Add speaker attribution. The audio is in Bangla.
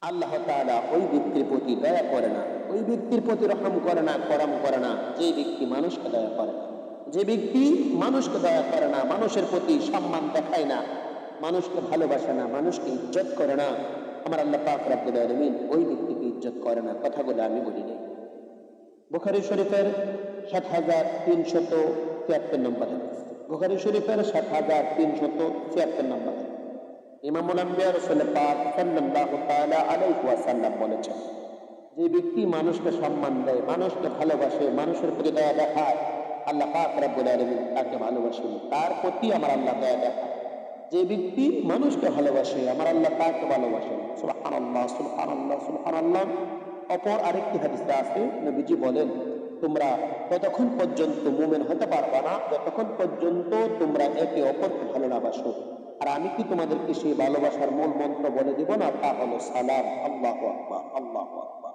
Speaker 1: আল্লাহ তাআলা ওই ব্যক্তির প্রতি দয়া করে না, ওই ব্যক্তির প্রতি রহম করে না, করম করে না যে ব্যক্তি মানুষকে দয়া করে না। যে ব্যক্তি মানুষকে দয়া করে না, মানুষের প্রতি সম্মান দেখায় না, মানুষকে ভালোবাসে না, মানুষকে ইজ্জত করে না, আমার আল্লাহ পাক রব্বুল আলামিন ওই ব্যক্তিকে ইজ্জত করে না। কথাগুলো আমি বলি নাই। বুখারী শরীফের ৭৩৭৩ নম্বর হাদিস, বুখারী শরীফের ৭৩৭৩ নম্বর হাদিস। ইমামুল আম্বিয়া রাসূল পাক সাল্লাল্লাহু তাআলা আলাইহি ওয়াসাল্লাম বলেছেন, যে ব্যক্তি মানুষকে সম্মান দেয়, মানুষকে ভালোবাসে, মানুষের প্রতি দয়া দেখায়, আল্লাহ পাক রব্বুল আলামিন তাকে ভালোবাসেন, তার প্রতি আমার আল্লাহ দয়া দেখায়। যে ব্যক্তি মানুষকে ভালোবাসে, আমার আল্লাহ তাকে ভালোবাসেন। সুবহানাল্লাহ, সুবহানাল্লাহ, সুবহানাল্লাহ। অপর আরেকটি হাদিসে আছে, নবীজি বলেন, তোমরা ততক্ষণ পর্যন্ত মুমিন হতে পারবা না যতক্ষণ পর্যন্ত তোমরা একে অপরকে ভালো না বাসো। আর আমি কি তোমাদেরকে সেই ভালোবাসার মূল মন্ত্র বলে দিব না? তা হলো সালাম। আল্লাহু আকবার, আল্লাহু আকবার।